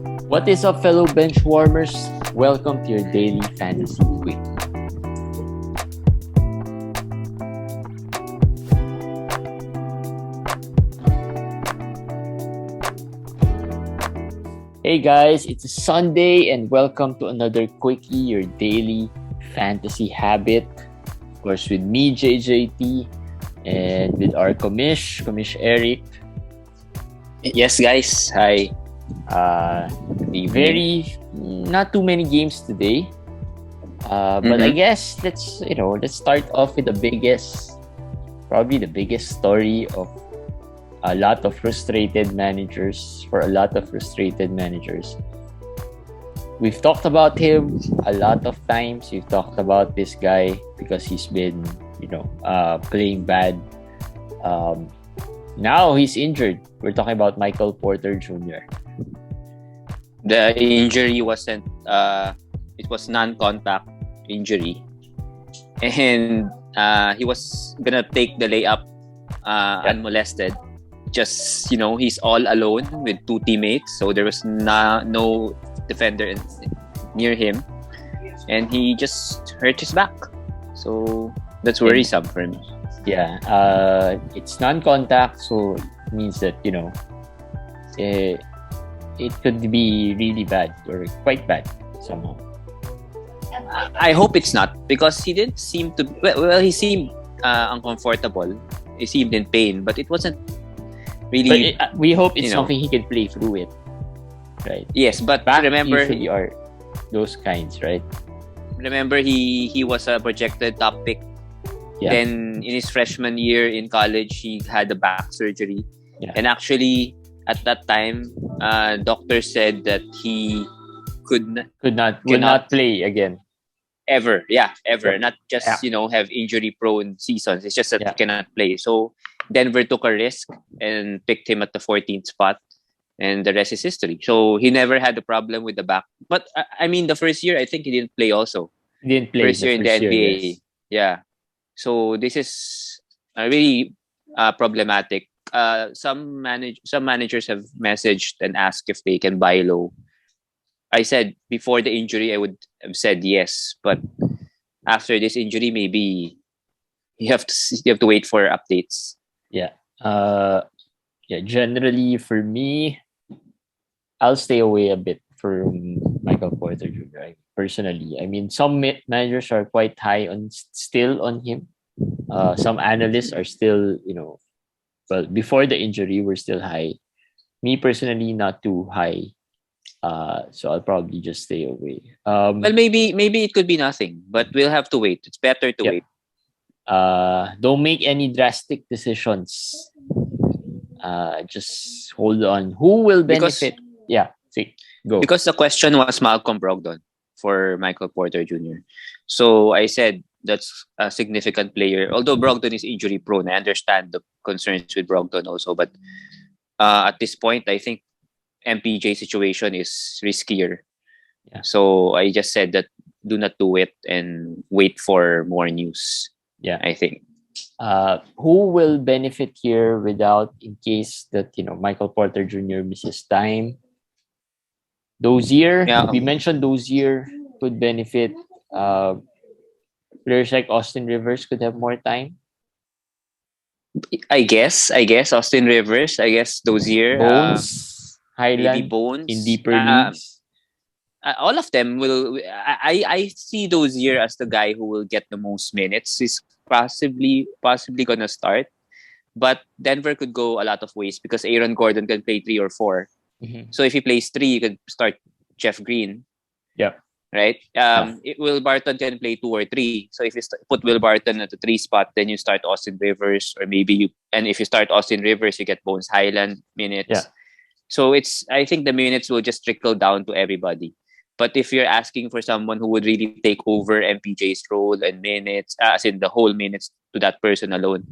What is up, fellow bench warmers? Welcome to your daily fantasy quick. Hey guys, it's a Sunday and welcome to another quickie, your daily fantasy habit. Of course, with me, JJT, and with our commish Eric. Yes, guys. Hi. Not too many games today. But I guess let's start off with probably the biggest story of a lot of frustrated managers. We've talked about him a lot of times. We've talked about this guy because he's been, playing bad. Now he's injured. We're talking about Michael Porter Jr. The injury wasn't. It was non-contact injury, and he was gonna take the layup unmolested. Just he's all alone with two teammates, so there was no defender near him, and he just hurt his back. So that's worrisome for me. Yeah, it's non-contact, so it means that it could be really bad or quite bad somehow. I hope it's not, because he didn't seem to. Well, he seemed uncomfortable. He seemed in pain, but it wasn't really. But we hope it's something he can play through it, right? Yes, but Back remember, usually are those kinds, right? Remember, he was a projected top pick. Yeah. Then in his freshman year in college, he had a back surgery, and actually at that time, doctors said that he could not play again. Ever. Not just have injury prone seasons. It's just that he cannot play. So Denver took a risk and picked him at the 14th spot, and the rest is history. So he never had a problem with the back. But I mean, the first year I think he didn't play also. He didn't play first year in the NBA. Yes. Yeah. So this is really problematic. Some managers have messaged and asked if they can buy low. I said before the injury, I would have said yes, but after this injury, maybe you have to wait for updates. Yeah. Generally, for me, I'll stay away a bit from Michael Porter Jr. Personally, I mean, some managers are quite high still on him. Some analysts are still, well, before the injury, we're still high. Me personally, not too high. So I'll probably just stay away. Well, maybe it could be nothing, but we'll have to wait. It's better to wait. Don't make any drastic decisions. Just hold on. Who will benefit? Go. Because the question was Malcolm Brogdon for Michael Porter Jr. So I said that's a significant player. Although Brogdon is injury prone, I understand the concerns with Brogdon also. But at this point, I think MPJ situation is riskier. Yeah. So I just said that do not do it and wait for more news. Yeah, I think. Who will benefit here in case that Michael Porter Jr. misses time? Dozier, we mentioned Dozier could benefit. Players like Austin Rivers could have more time. I guess Austin Rivers. I guess Dozier. Bones, Highland, maybe Bones in deeper leagues. All of them will. I see Dozier as the guy who will get the most minutes. He's possibly gonna start, but Denver could go a lot of ways because Aaron Gordon can play 3 or 4. Mm-hmm. So if he plays 3, you could start Jeff Green. Yeah. Right. Will Barton can play 2 or 3. So if you put Will Barton at the 3 spot, then you start Austin Rivers, or and if you start Austin Rivers, you get Bones Highland minutes. Yeah. So I think the minutes will just trickle down to everybody. But if you're asking for someone who would really take over MPJ's role and minutes, as in the whole minutes to that person alone,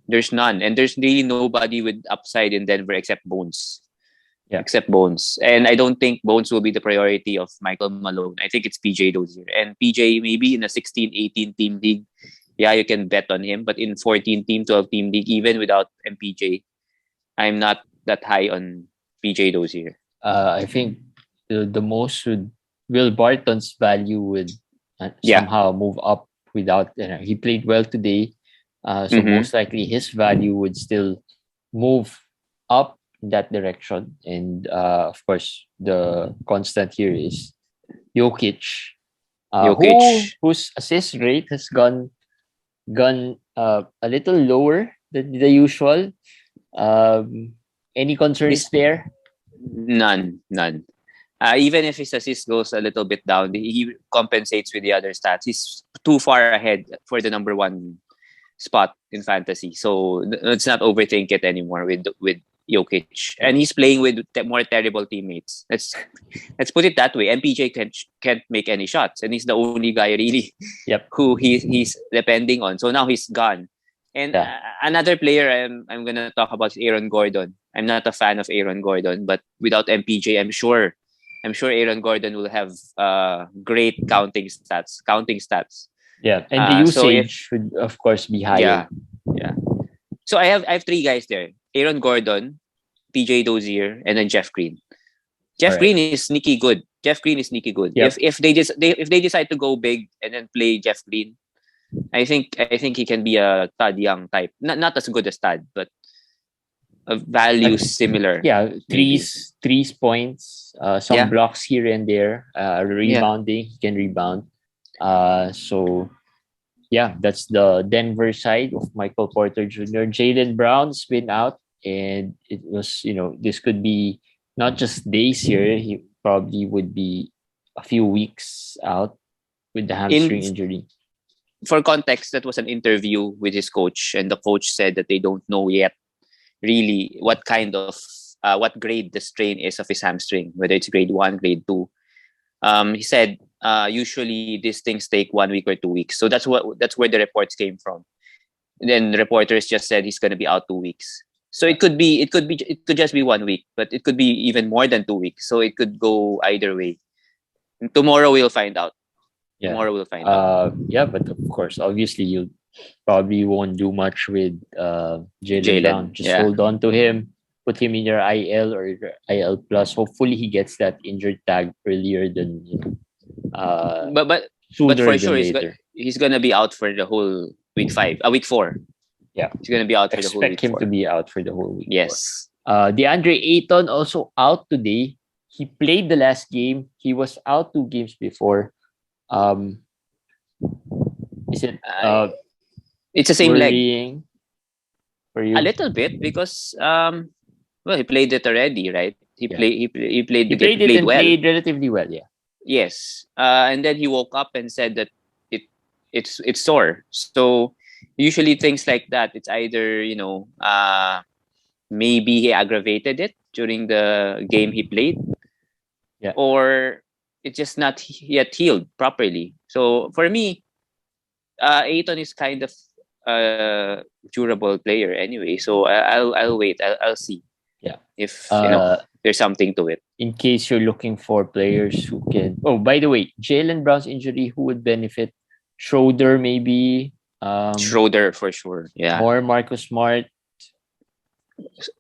there's none. And there's really nobody with upside in Denver except Bones. Yeah. Except Bones. And I don't think Bones will be the priority of Michael Malone. I think it's PJ Dozier. And PJ, maybe in a 16-18 team league, you can bet on him. But in 14-team, 12-team league, even without MPJ, I'm not that high on PJ Dozier. I think the most would Will Barton's value would Yeah. somehow move up without. He played well today, so Mm-hmm. most likely his value would still move up in that direction. And of course, the constant here is Jokic, Jokic. whose assist rate has gone a little lower than the usual. Any concerns This there? none. Even if his assist goes a little bit down, he compensates with the other stats. He's too far ahead for the number one spot in fantasy, so let's not overthink it anymore with Jokic. And he's playing with more terrible teammates. Let's put it that way. MPJ can't make any shots, and he's the only guy really Yep. who he's depending on. So now he's gone. And another player I'm gonna talk about is Aaron Gordon. I'm not a fan of Aaron Gordon, but without MPJ, I'm sure Aaron Gordon will have great counting stats. Yeah, and the usage would of course be higher. Yeah. So I have three guys there: Aaron Gordon, PJ Dozier, and then Jeff Green. Jeff Green is sneaky good. Yep. If they decide to go big and then play Jeff Green, I think he can be a Todd Young type. Not as good as Todd, but a value similar. Yeah, threes points, some blocks here and there, rebounding. He can rebound. So yeah, that's the Denver side of Michael Porter Jr. Jaylen Brown's been out, and it was, this could be not just days here. He probably would be a few weeks out with the hamstring injury. For context, that was an interview with his coach, and the coach said that they don't know yet really what kind of what grade the strain is of his hamstring, whether it's grade 1, grade 2. He said usually these things take 1 week or 2 weeks. So that's where the reports came from. And then the reporters just said he's going to be out 2 weeks. So it could just be 1 week, but it could be even more than 2 weeks. So it could go either way. And tomorrow we'll find out. Yeah. Tomorrow we'll find out. Yeah, but of course, obviously you probably won't do much with Jaylen Brown. Just hold on to him, put him in your IL or your IL plus. Hopefully he gets that injured tag earlier than but for sure he's gonna be out for the whole week 4. Yeah, he's gonna be out for the whole week. Expect him to be out for the whole week. Yes. DeAndre Ayton also out today. He played the last game. He was out 2 games before. Is it it's the same leg for you? A little bit because he played it already, right? He played relatively well, yeah. Yes. And then he woke up and said that it's sore. So usually things like that, it's either maybe he aggravated it during the game he played, or it's just not yet healed properly. So for me, Ayton is kind of a durable player anyway. So I'll wait. I'll see. Yeah. If there's something to it. In case you're looking for players who can. Oh, by the way, Jaylen Brown's injury, who would benefit? Schroeder maybe. Schroeder for sure. Yeah. Or Marcus Smart.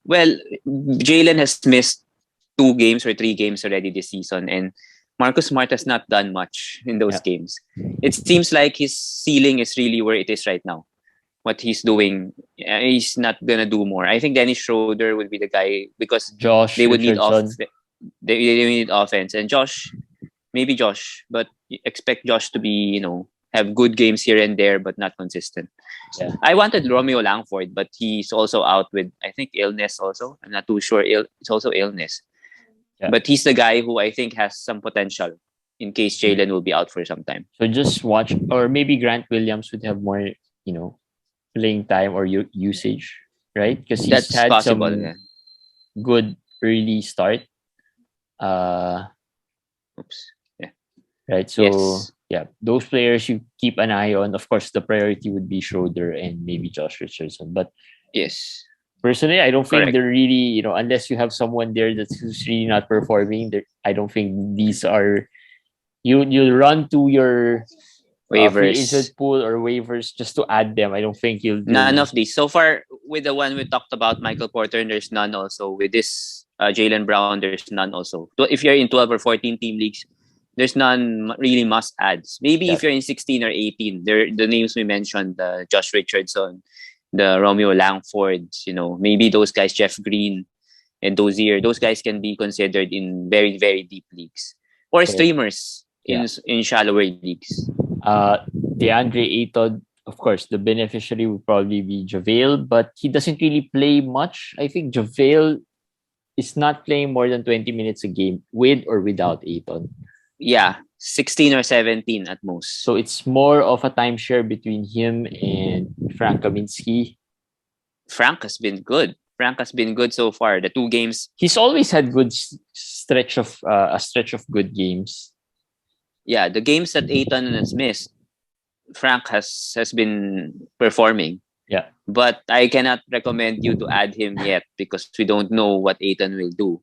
Well, Jaylen has missed 2 games or 3 games already this season, and Marcus Smart has not done much in those games. It seems like his ceiling is really where it is right now. What he's doing, he's not gonna do more. I think Dennis Schroeder would be the guy because they would need they need offense, and maybe Josh, but expect Josh to be have good games here and there, but not consistent. Yeah. I wanted Romeo Langford, but he's also out with, I think, illness also. I'm not too sure. It's also illness. Yeah. But he's the guy who I think has some potential in case Jaylen will be out for some time. So just watch, or maybe Grant Williams would have more, playing time or usage, right? Because he's had possible, some good early start. Right. So those players you keep an eye on. Of course, the priority would be Schroeder and maybe Josh Richardson. But yes, personally, I don't think they're really, unless you have someone there who's really not performing. I don't think these are. You'll run to your free agent Waivers. pool or waivers just to add them. I don't think you'll None of these. So far, with the one we talked about, Michael Porter, there's none also. With this Jaylen Brown, there's none also. If you're in 12 or 14 team leagues, there's none really must adds. Maybe if you're in 16 or 18, the names we mentioned, Josh Richardson, the Romeo Langfords, maybe those guys, Jeff Green and Dozier, those guys can be considered in very, very deep leagues. Or streamers in shallower leagues. DeAndre Ayton, of course, the beneficiary would probably be JaVale, but he doesn't really play much. I think JaVale is not playing more than 20 minutes a game with or without Ayton. Yeah, 16 or 17 at most. So it's more of a timeshare between him and Frank Kaminsky. Frank has been good. Frank has been good so far. The 2 games. He's always had good stretch of good games. Yeah, the games that Ayton has missed, Frank has been performing. Yeah. But I cannot recommend you to add him yet because we don't know what Ayton will do.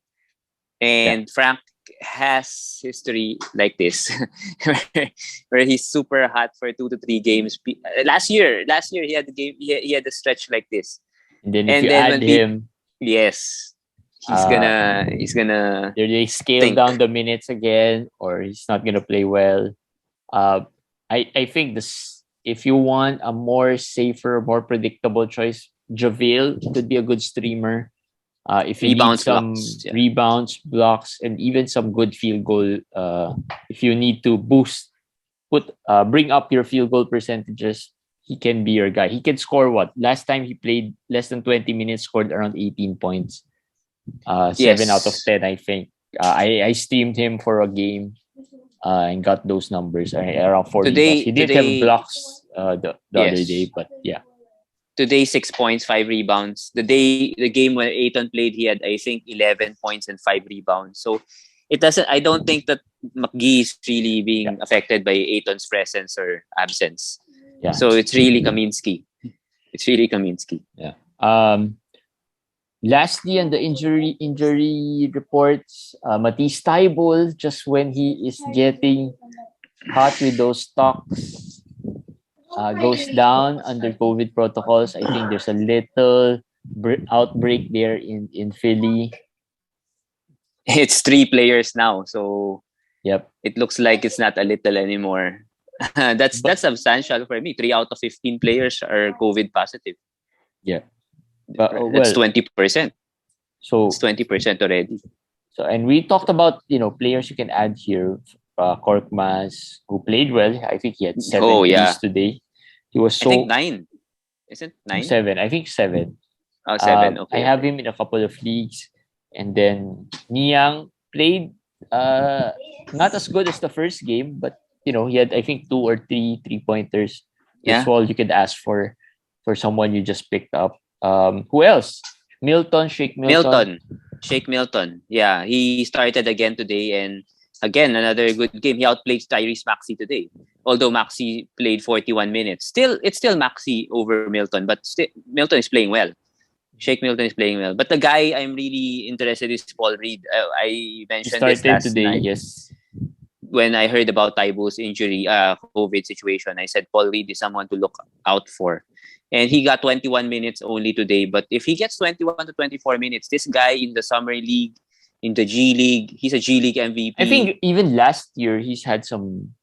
And Frank has history like this where he's super hot for 2 to 3 games. Last year he had the game he had a stretch like this. And then if you add him, yes, he's gonna they scale down the minutes again, or he's not gonna play well. I think this, if you want a more safer, more predictable choice, JaVale could be a good streamer. If you need some rebounds, blocks, and even some good field goal, if you need to bring up your field goal percentages, he can be your guy. He can score what? Last time he played less than 20 minutes, scored around 18 points. 7 out of 10, I think. I streamed him for a game and got those numbers around 40. He did have blocks the other day, but yeah. Today 6 points, 5 rebounds. The game when Ayton played, he had I think 11 points and 5 rebounds. So I don't think that McGee is really being affected by Ayton's presence or absence. Yeah. So it's really Kaminsky. Yeah. Lastly, on the injury reports, Matisse Thybulle, just when he is getting hot with those stocks, goes down under COVID protocols. I think there's a little outbreak there in Philly. It's 3 players now, so yep, it looks like it's not a little anymore. That's substantial for me. 3 out of 15 players are COVID positive. Yeah. That's 20%. So it's 20% already. So, and we talked about players you can add here. Korkmaz, who played well. I think he had 7 threes today. He was I think 9. Isn't 9? 7. I think 7. Oh, 7. Okay. I have him in a couple of leagues. And then Niang played not as good as the first game, but he had I think 2 or 3 3-pointers. That's all you could ask for someone you just picked up. Who else? Shake Milton. Yeah, he started again today, and again another good game. He outplayed Tyrese Maxey today. Although Maxey played 41 minutes, it's still Maxey over Milton, but Milton is playing well. Shake Milton is playing well, but the guy I'm really interested is Paul Reed. I mentioned this last today, night. yes. When I heard about Tybulle's injury, COVID situation, I said Paul Reed is someone to look out for. And he got 21 minutes only today. But if he gets 21 to 24 minutes, this guy in the Summer League, in the G League, he's a G League MVP. I think even last year, he's had some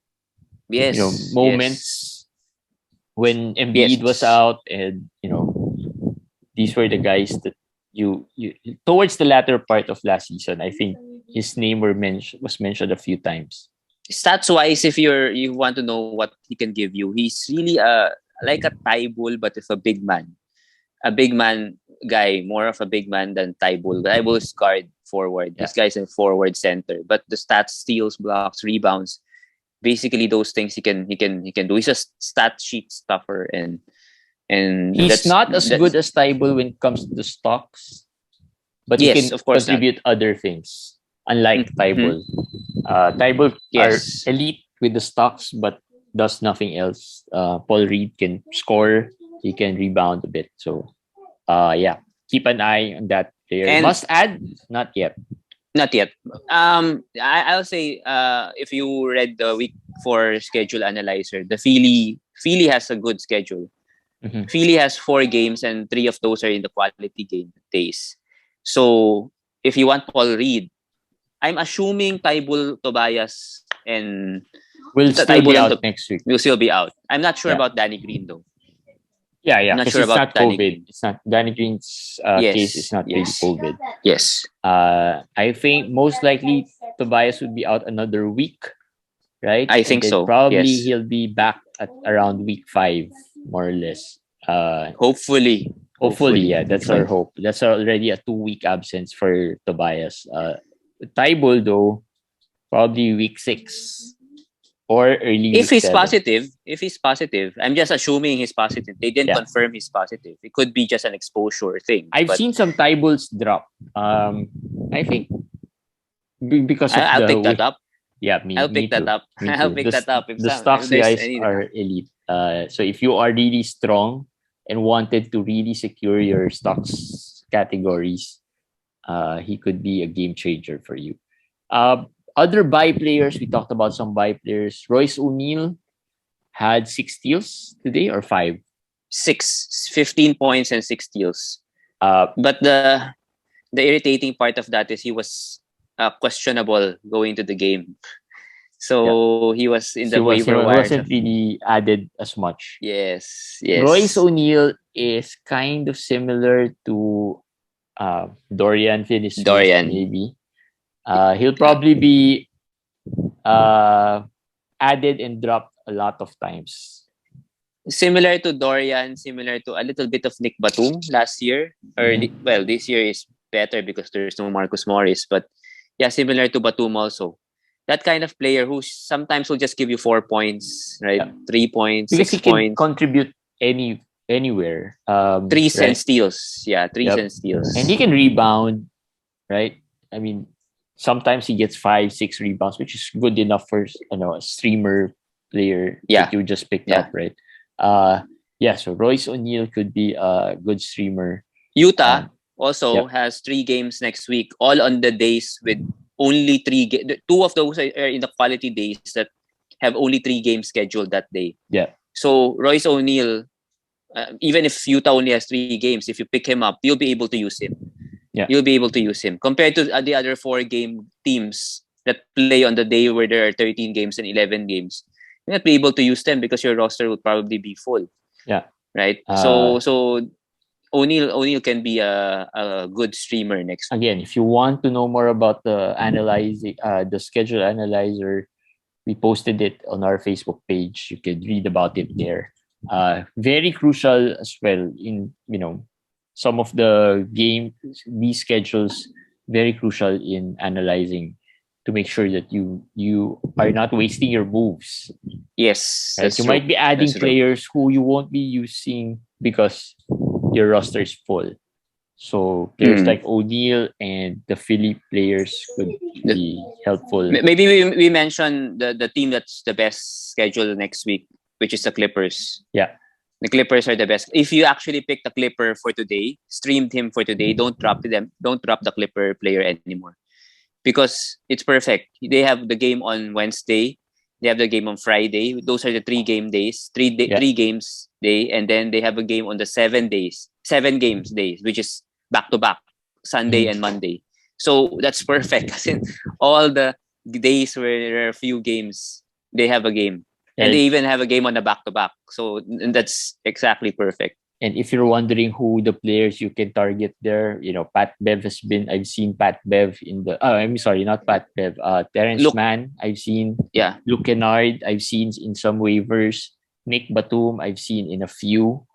moments when Embiid was out. And, these were the guys that you towards the latter part of last season, I think his name was mentioned a few times. Stats wise, if you want to know what he can give you, he's really like a Thybulle, but with a big man guy, more of a big man than Thybulle. Thybulle is guard forward. This guy's a forward center, but the stats, steals, blocks, rebounds, basically those things he can do. He's a stat sheet stuffer, and he's not as good as Thybulle when it comes to stocks, but he can contribute other things. Unlike Thybulle, Thybulle are elite with the stocks, but does nothing else. Paul Reed can score, he can rebound a bit. So, keep an eye on that player. And must add, not yet. Not yet. I'll say if you read the for schedule analyzer, the Philly has a good schedule. Mhm. Philly has 4 games and 3 of those are in the quality game days. So if you want Paul Reed, I'm assuming Tybul, Tobias, and Will still Tybul be and out next week. will still be out. I'm not sure Yeah. about Danny Green though. Yeah, I'm not because sure it's about not Danny COVID. Green. It's not Danny Green's case is Yes, not really yes, COVID. yes. I think most likely Tobias would be out another week, right? I And think then so. probably Yes. he'll be back at around week 5, more or less. Hopefully. Hopefully, yeah, If that's our I, hope. That's already a 2-week absence for Tobias. Tybul though, probably week 6 or early week 7. if he's positive, I'm just assuming he's positive. They didn't Yeah, confirm he's positive. It could be just an exposure thing. I've But seen some Tybuls drop. I think because of I'll the pick that up. yeah, I'll me pick that too. up. Me I'll too. pick that up The if stocks there's guys any. are elite. So if you are really strong and wanted to really secure your stocks categories, he could be a game changer for you. Other buy players, we talked about some buy players. Royce O'Neal had 6 steals today or 5. 15 points and 6 steals. But the irritating part of that is he was questionable going to the game. So he was in the He waiver wires. wasn't really added as much. Yes, Royce yes. O'Neal is kind of similar to Dorian Finney-Smith, Dorian. maybe. He'll probably be added and dropped a lot of times. Similar to Dorian, similar to a little bit of Nick Batum last year. Well, this year is better because there's no Marcus Morris. But yeah, similar to Batum also. That kind of player who sometimes will just give you 4 points, right? Yeah. 3 points, Because 6 he can points. contribute anywhere. 3 cent right? steals. Yeah, 3 cent steals. And he can rebound, right? I mean, sometimes he gets 5, 6 rebounds, which is good enough for a streamer player that you just picked up, right? So Royce O'Neal could be a good streamer. Utah also has 3 games next week, all on the days with only 3 games. 2 of those are in the quality days that have only 3 games scheduled that day. Yeah. So Royce O'Neal, even if Utah only has 3 games, if you pick him up, you'll be able to use him. Yeah. You'll be able to use him compared to the other 4-game teams that play on the day where there are 13 games and 11 games. You'll not be able to use them because your roster will probably be full. Yeah. Right. So O'Neal can be a good streamer next week. Again, if you want to know more about the schedule analyzer, we posted it on our Facebook page. You can read about it there. Very crucial as well in some of the these schedules. Very crucial in analyzing to make sure that you are not wasting your moves. Yes, right? You might be adding players who you won't be using because your roster is full. So players like O'Neal and the Philly players could be helpful. Maybe we mentioned the team that's the best schedule next week, which is the Clippers. Yeah. The Clippers are the best. If you actually pick the Clipper for today, streamed him for today, don't drop the Clipper player anymore. Because it's perfect. They have the game on Wednesday. They have the game on Friday. Those are the 3 game days. 3 games day. And then they have a game on the 7 games days, which is back-to-back, Sunday and Monday. So that's perfect. Kasi all the days where there are a few games, they have a game. And they even have a game on the back-to-back. So that's exactly perfect. And if you're wondering who the players you can target there, Pat Bev I've seen Pat Bev in the, I'm sorry, not Pat Bev, Terrence Mann, I've seen. Yeah. Luke Kennard, I've seen in some waivers. Nick Batum, I've seen in a few.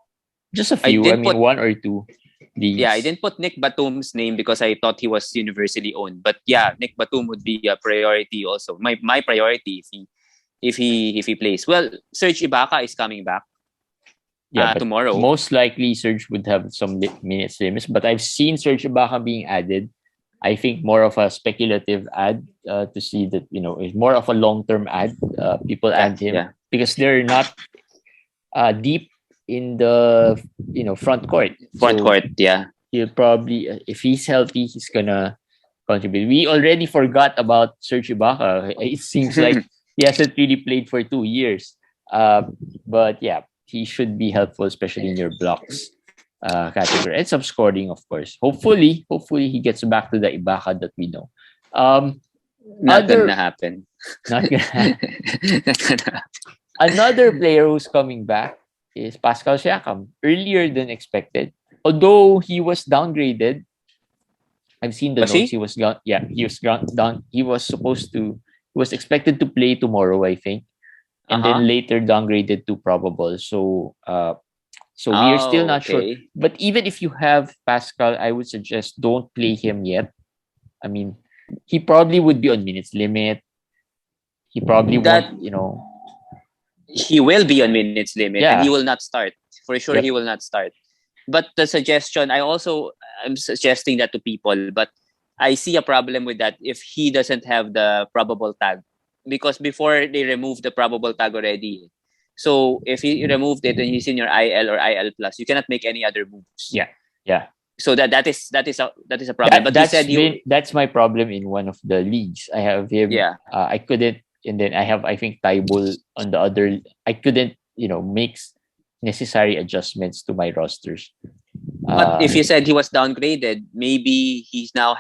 Just a few, one or two. Yeah, I didn't put Nick Batum's name because I thought he was universally owned. But yeah, Nick Batum would be a priority also. My priority if he plays. Well, Serge Ibaka is coming back. Yeah, tomorrow. Most likely Serge would have some minutes limits, but I've seen Serge Ibaka being added. I think more of a speculative ad to see that, it's more of a long-term ad. People add him because they're not deep in the, front court. He'll probably, if he's healthy, he's gonna contribute. We already forgot about Serge Ibaka. It seems like he hasn't really played for 2 years. But yeah, he should be helpful, especially in your blocks category and some scoring, of course. Hopefully he gets back to the Ibaka that we know. Um, Not gonna other happen. not gonna, Not gonna happen. another player who's coming back is Pascal Siakam, earlier than expected. Although he was downgraded, I've seen the Was notes. he? He was gone. Yeah, he was gone. Down. He was supposed to. He was expected to play tomorrow, I think, and Uh-huh. then later downgraded to probable. So we are still Oh, not sure. okay. But even if you have Pascal, I would suggest don't play him yet. I mean, he probably would be on minutes limit. He probably won't. That he will be on minutes limit and he Yeah. will not start. For sure he Yep. will not start. But the suggestion, I'm suggesting that to people, but I see a problem with that if he doesn't have the probable tag. Because before they removed the probable tag already. So if he removed it and he's in your IL or IL plus, you cannot make any other moves. Yeah. Yeah. So that is a problem. But he said That's my problem in one of the leagues. I have him. yeah. I couldn't, and then I have I think Taibul on the other. I couldn't make necessary adjustments to my rosters. But if you said he was downgraded, maybe he's now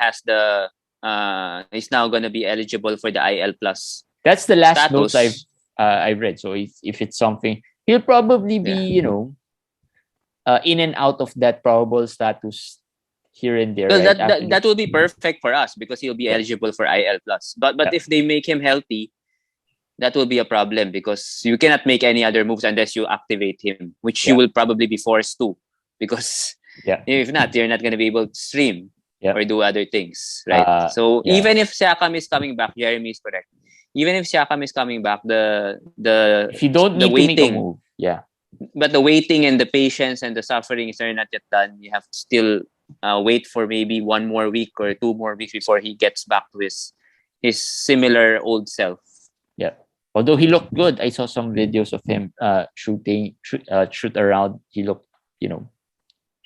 gonna be eligible for the IL plus That's the last notes status. I've read. So if it's something, he'll probably be Yeah. in and out of that probable status here and there, Well, right? that will be perfect for us because he'll be Yeah. eligible for IL plus. But Yeah. if they make him healthy, that will be a problem because you cannot make any other moves unless you activate him, which you Yeah. will probably be forced to because Yeah. if not, you're not going to be able to stream Yeah. or do other things, right? So yeah. even if Siakam is coming back, Jeremy is correct. Even if Siakam is coming back, the If you don't the need to make a waiting, move, yeah. but the waiting and the patience and the suffering are not yet done. You have to still wait for maybe 1 more week or 2 more weeks before he gets back to his similar old self. Yeah. Although he looked good, I saw some videos of him shoot around. He looked,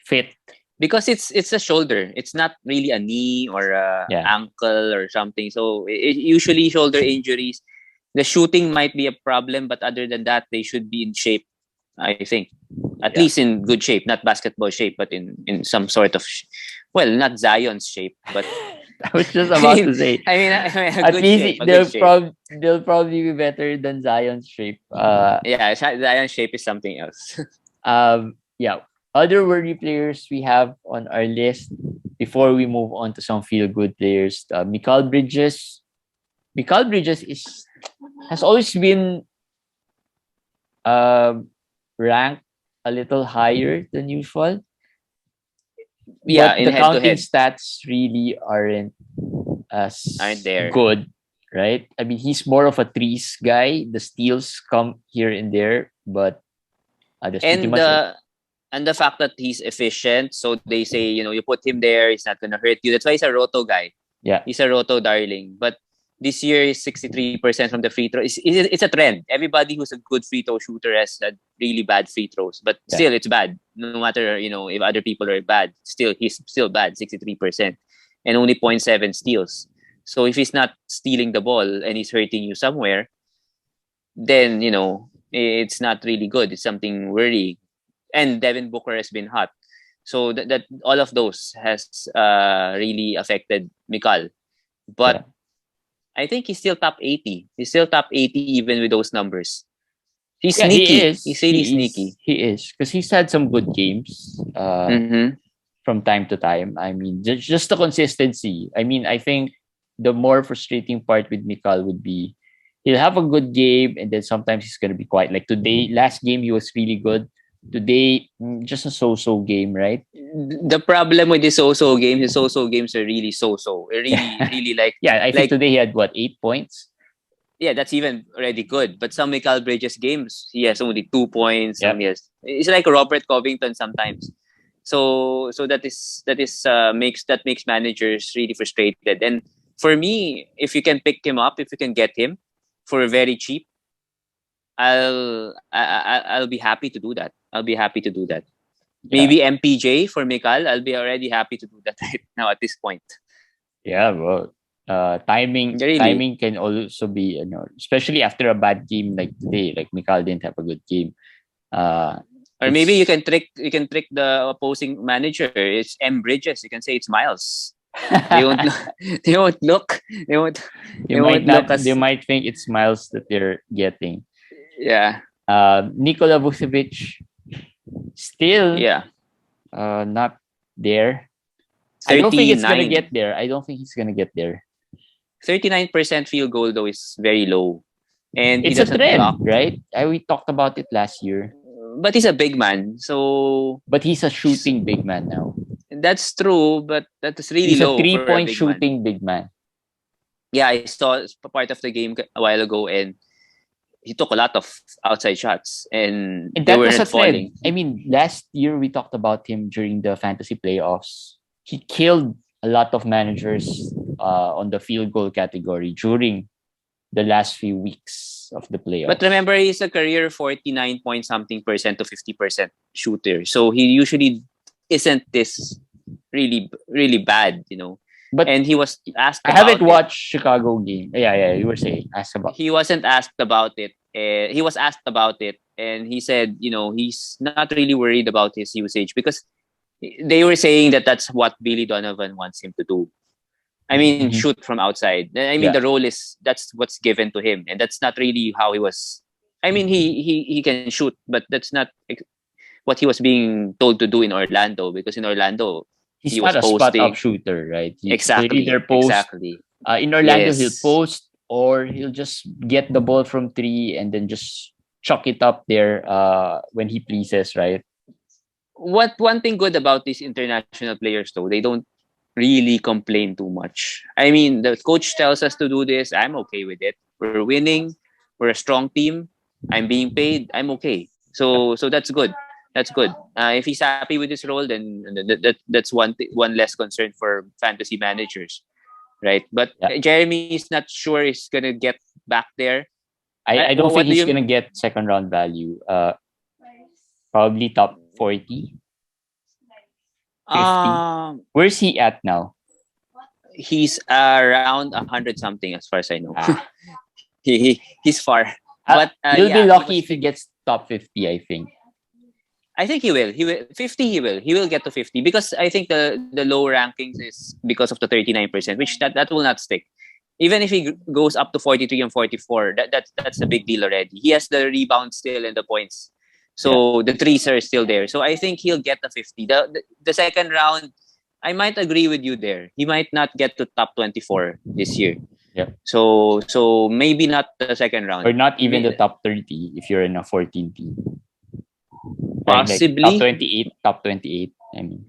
fit. Because it's a shoulder. It's not really a knee or a Yeah. ankle or something. So usually shoulder injuries, the shooting might be a problem, but other than that, they should be in shape. I think, at Yeah. least in good shape, not basketball shape, but in some sort of, well, not Zion's shape, but I was just about to say. I mean, a At good least shape, a good shape. they'll probably be better than Zion's shape. Yeah, Zion's shape is something else. Yeah. Other worthy players we have on our list before we move on to some feel good players. Mikal Bridges. Mikal Bridges has always been ranked a little higher than usual. Yeah, But in the head to counting head, stats really aren't as aren't there. good, right? I mean, he's more of a threes guy. The steals come here and there, but that's pretty And much it. and the fact that he's efficient, so they say, you put him there, he's not gonna hurt you. That's why he's a roto guy. Yeah. He's a roto darling. But this year is 63% from the free throw. It's a trend. Everybody who's a good free throw shooter has had really bad free throws. But Yeah. still, it's bad. No matter, if other people are bad, he's still bad, 63%. And only 0.7 steals. So if he's not stealing the ball and he's hurting you somewhere, then, it's not really good. It's something worrying. And Devin Booker has been hot. So that all of those has really affected Mikal. But Yeah. I think he's still top 80. He's still top 80 even with those numbers. He's Yeah, sneaky. he is. He's really sneaky. He is because he's had some good games Mm-hmm. from time to time. I mean, just the consistency. I mean, I think the more frustrating part with Mikal would be he'll have a good game and then sometimes he's gonna be quiet. Like today, last game he was really good. Today, just a so-so game, right? The problem with his so-so games are really so-so. Really, really like Yeah, I think like today he had 8 points. yeah, that's even already good. But some Mikal Bridges games, he has only 2 points. Yep. It's like Robert Covington sometimes. So makes managers really frustrated. And for me, if you can pick him up, if you can get him for very cheap, I'll be happy to do that. I'll be happy to do that. Yeah. Maybe MPJ for Mikal, I'll be already happy to do that right now at this point. Yeah, well, Timing Really. can also be, especially after a bad game like today, like Mikal didn't have a good game. Or maybe you can trick the opposing manager. It's M Bridges. You can say it's Miles. They won't they won't look they won't you they might won't look not they as might think it's Miles that they're getting. yeah. Nikola Vucevic still Yeah. not there. I don't think it's gonna 39. get there. I don't think he's gonna get there. 39% field goal though is very low. And he It's a doesn't block. trend, right? We talked about it last year. But he's a big man. So But he's a shooting big man now. that's true, but that's really He's a low for a 3-point big man. shooting big man. Yeah, I saw part of the game a while ago, and he took a lot of outside shots, and And they that was a weren't trend. falling. I mean, last year we talked about him during the fantasy playoffs. He killed a lot of managers on the field goal category during the last few weeks of the playoffs. But remember, he's a career 49 point something percent to 50% shooter. So he usually isn't this really bad, But and he was asked I about haven't it. watched Chicago game. Yeah, you were saying asked about. He wasn't asked about it. He was asked about it, and he said, he's not really worried about his usage because they were saying that that's what Billy Donovan wants him to do. I mean, Mhm. shoot from outside. I mean, Yeah. the role that's what's given to him, and that's not really how he was. I mean, he can shoot, but that's not what he was being told to do in Orlando, because in Orlando He's he was not a spot up posting. shooter, right? He'll Exactly, either post exactly. in Orlando. Yes. He'll post or he'll just get the ball from 3 and then just chuck it up there when he pleases, right? One thing good about these international players though, they don't really complain too much. I mean, the coach tells us to do this. I'm okay with it. We're winning. We're a strong team. I'm being paid. I'm okay. So that's good. That's good. If he's happy with his role, then that's one less concern for fantasy managers, right? But Yeah. Jeremy is not sure he's gonna get back there. I don't what think do he's you? gonna get second round value. Probably top 40, 50. Where's he at now? He's around 100 something as far as I know. He's far. But You'll be yeah, lucky if he gets top 50, I think. I think he will. He will 50. He will get to 50 because I think the low rankings is because of the 39%, which that will not stick. Even if he goes up to 43 and 44, that's a big deal already. He has the rebound still and the points, so the threes are still there. So I think he'll get the 50. The second round, I might agree with you there. He might not get to top 24 this year. Yeah. So maybe not the second round, or not even the top 30 if you're in a 14 team. Possibly like top 28. I mean,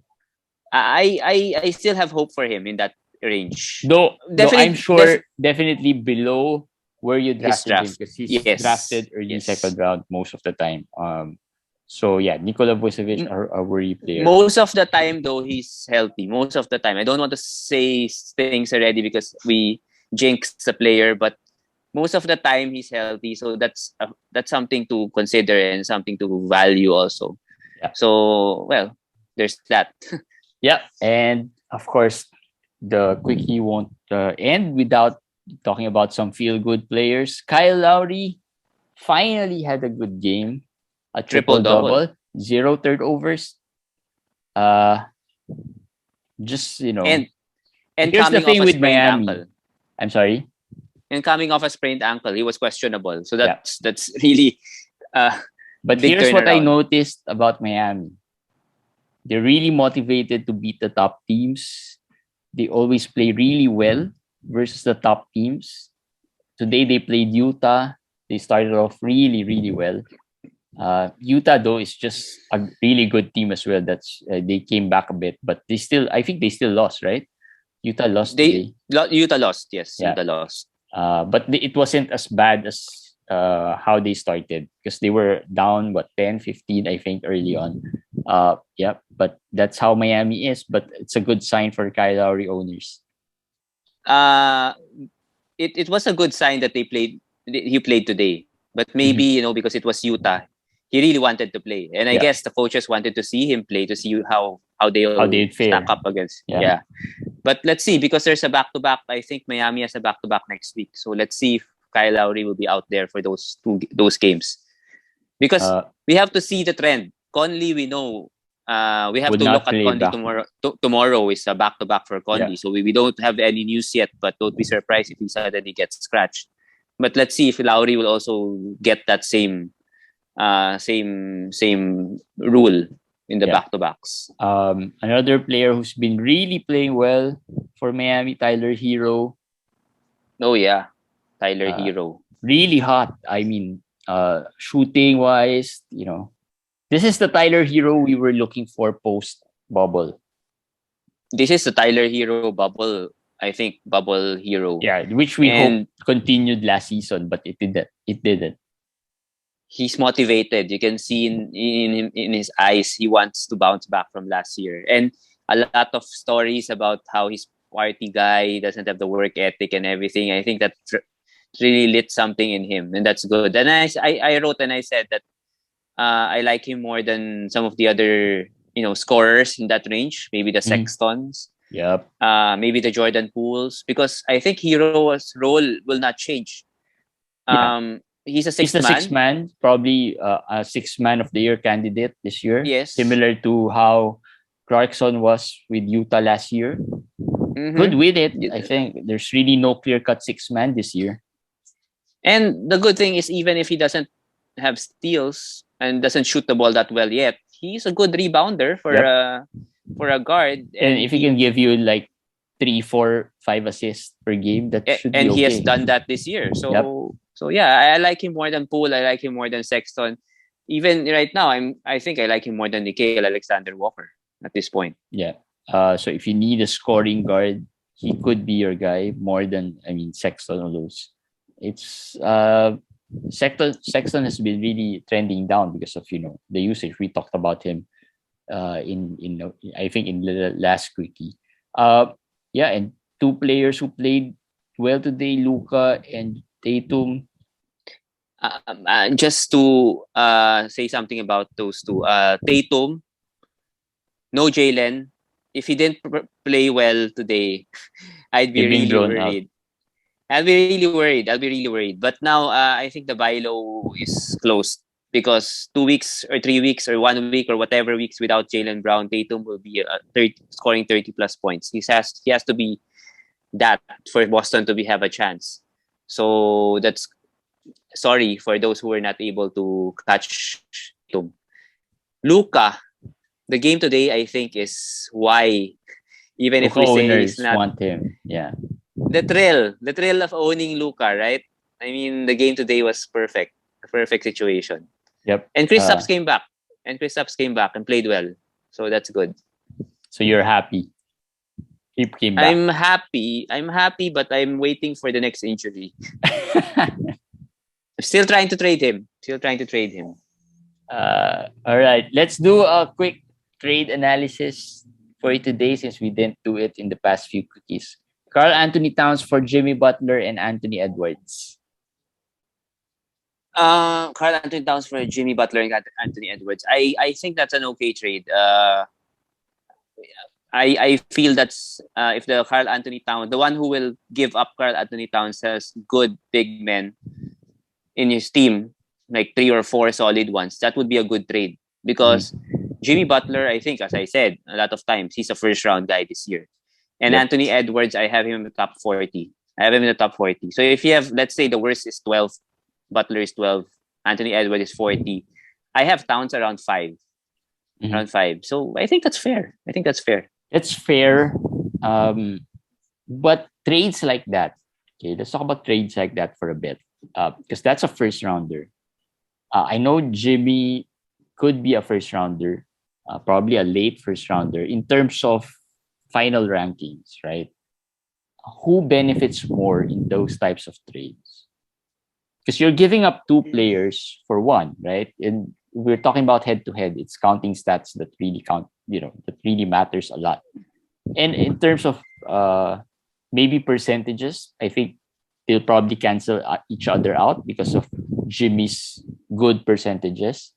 I still have hope for him in that range. Though I'm sure definitely below where you drafted him, because he's drafted early second round most of the time. So yeah, Nikola Vucevic a worry player. Most of the time though, he's healthy. Most of the time. I don't want to say things already because we jinx the player, but most of the time he's healthy. So that's something to consider and something to value also. Yeah. So well, there's that. Yeah, and of course the quickie won't end without talking about some feel-good players. Kyle Lowry finally had a good game. A triple-double, 0 turnovers. Just, And here's the thing with Miami. Ankle. I'm sorry? And coming off a sprained ankle, he was questionable. So that's really but here's what I noticed about Miami. They're really motivated to beat the top teams. They always play really well versus the top teams. Today they played Utah. They started off really, really well. Utah though is just a really good team as well. That's they came back a bit, but I think they still lost, right? Utah lost today. Utah lost, yes. Yeah. Utah lost. But it wasn't as bad as how they started, because they were down 10-15 I think early on. But that's how Miami is. But it's a good sign for Kyle Lowry owners. It was a good sign that he played today. But maybe because it was Utah, he really wanted to play, and I guess the coaches wanted to see him play to see how they'd fare. stack up against. But let's see, because there's a back-to-back. I think Miami has a back-to-back next week. So let's see if Kyle Lowry will be out there for those games. Because we have to see the trend. Conley, we know. We have Would to not look at play Conley back. tomorrow. Tomorrow is a back-to-back for Conley. Yeah. So we don't have any news yet, but don't be surprised if he suddenly gets scratched. But let's see if Lowry will also get that same rule in the back-to-backs. Another player who's been really playing well for Miami, Tyler Herro. Oh yeah, Tyler Herro. Really hot. I mean, shooting wise, this is the Tyler Herro we were looking for post bubble. This is the Tyler Herro bubble. I think bubble Herro. Yeah, which we hope continued last season, but it didn't. He's motivated. You can see in his eyes, he wants to bounce back from last year. And a lot of stories about how he's party guy, he doesn't have the work ethic and everything. I think that really lit something in him, and that's good. And I wrote and I said that I like him more than some of the other scorers in that range. Maybe the Sextons. Yep. Maybe the Jordan Pooles, because I think Herro's role will not change. He's a sixth man, probably a sixth man of the year candidate this year. Yes. Similar to how Clarkson was with Utah last year. Mm-hmm. Good with it. I think there's really no clear-cut sixth man this year. And the good thing is, even if he doesn't have steals and doesn't shoot the ball that well yet, he's a good rebounder for a guard. And if he can give you like 3, 4, 5 assists per game, that should be okay. And he has done that this year. So yeah, I like him more than Poole. I like him more than Sexton. Even right now, I think I like him more than Nickeil Alexander-Walker at this point. Yeah. So if you need a scoring guard, he could be your guy more than Sexton or those. It's Sexton has been really trending down because of the usage. We talked about him in I think in the last quickie. And two players who played well today, Luka and Tatum. Just to say something about those two. Tatum, no Jalen. If he didn't play well today, I'd be really worried. I'll be really worried. But now I think the buy low is closed, because 2 weeks or 3 weeks or 1 week or whatever weeks without Jaylen Brown, Tatum will be scoring 30 plus points. He has to be that for Boston to have a chance. So that's sorry for those who were not able to catch Tatum. Luka, the game today, I think, is why, even if we say owners it's not, want him. Yeah. The thrill of owning Luka, right? I mean, the game today was perfect. A perfect situation. Yep. And Kristaps came back. And played well. So that's good. So you're happy. He came back. I'm happy, but I'm waiting for the next injury. I'm still trying to trade him. All right. Let's do a quick trade analysis for today, since we didn't do it in the past few cookies. Karl Anthony Towns for Jimmy Butler and Anthony Edwards. Karl Anthony Towns for Jimmy Butler and Anthony Edwards. I think that's an okay trade. I feel that's if the Karl Anthony Towns, the one who will give up Karl Anthony Towns, has good big men in his team, like 3 or 4 solid ones, that would be a good trade. Because Jimmy Butler, I think, as I said a lot of times, he's a first round guy this year. And Anthony Edwards, I have him in the top 40. So if you have, let's say the worst is 12, Butler is 12, Anthony Edwards is 40. I have Towns around 5. Around 5. So I think that's fair. It's fair. But trades like that. Okay, let's talk about trades like that for a bit. Because that's a first rounder. I know Jimmy could be a first rounder, probably a late first rounder in terms of final rankings, right? Who benefits more in those types of trades? Because you're giving up 2 players for 1, right? And we're talking about head-to-head. It's counting stats that really count, that really matters a lot. And in terms of maybe percentages, I think they'll probably cancel each other out because of Jimmy's good percentages.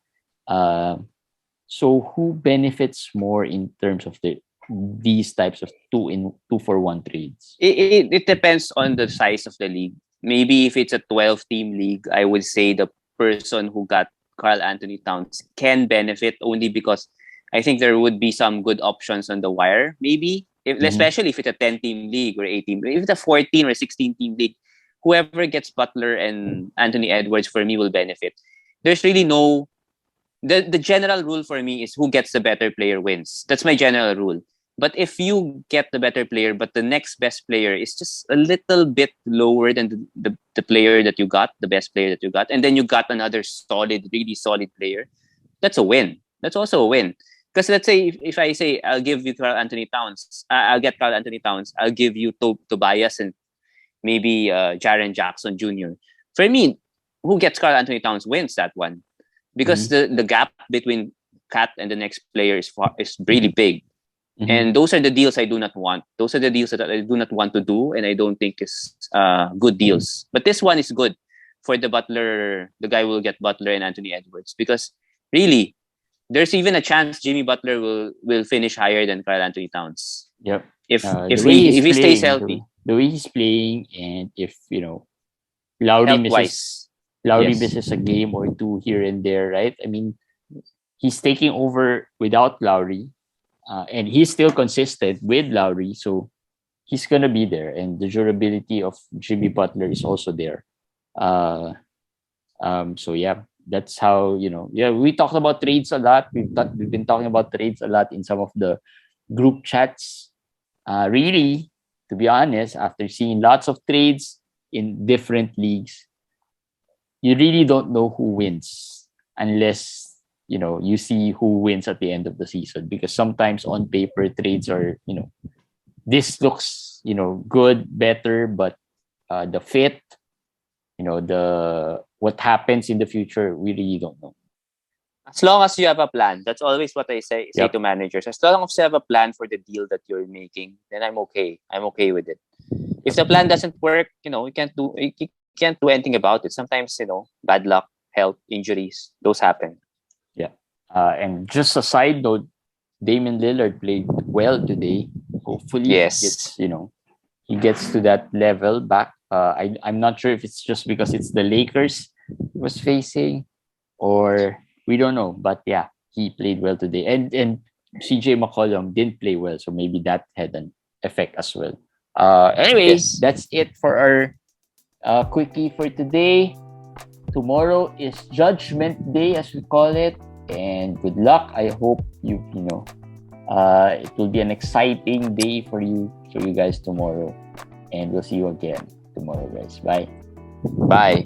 So who benefits more in terms of the these types of 2-for-1 trades? It depends on the size of the league. Maybe if it's a 12-team league, I would say the person who got Karl Anthony Towns can benefit only because I think there would be some good options on the wire. Maybe, especially if it's a 10-team league or 8-team. If it's a 14 or 16-team league, whoever gets Butler and Anthony Edwards for me will benefit. There's really no the general rule for me is who gets the better player wins. That's my general rule. But if you get the better player, but the next best player is just a little bit lower than the player that you got, the best player that you got, and then you got another solid, really solid player, that's a win. That's also a win. Because let's say if I say I'll give you Karl Anthony Towns, I'll get Karl Anthony Towns, I'll give you Tobias and maybe Jaren Jackson Jr. For me, who gets Karl Anthony Towns wins that one. Because the gap between Cat and the next player is really big. And those are the deals I do not want. Those are the deals that I do not want to do, and I don't think is good deals. But this one is good for the Butler. The guy will get Butler and Anthony Edwards because really, there's even a chance Jimmy Butler will finish higher than Karl Anthony Towns. Yep. If he stays healthy, the way he's playing, and if Lowry misses a game or two here and there, right? I mean, he's taking over without Lowry. And he's still consistent with Lowry, so he's gonna be there. And the durability of Jimmy Butler is also there. So yeah, that's how we talked about trades a lot. We've been talking about trades a lot in some of the group chats. Really, to be honest, after seeing lots of trades in different leagues, you really don't know who wins unless you see who wins at the end of the season, because sometimes on paper trades are, this looks, good, better, but the fit, what happens in the future, we really don't know. As long as you have a plan, that's always what I say to managers. As long as you have a plan for the deal that you're making, then I'm okay. I'm okay with it. If the plan doesn't work, you can't do anything about it. Sometimes, bad luck, health, injuries, those happen. Yeah. And just a side note, Damian Lillard played well today. Hopefully, he gets to that level back. I'm not sure if it's just because it's the Lakers he was facing, or we don't know. But yeah, he played well today. And CJ McCollum didn't play well, so maybe that had an effect as well. Anyways, that's it for our quickie for today. Tomorrow is Judgment Day, as we call it, and good luck. I hope it will be an exciting day for you guys tomorrow, and we'll see you again tomorrow, guys. Bye.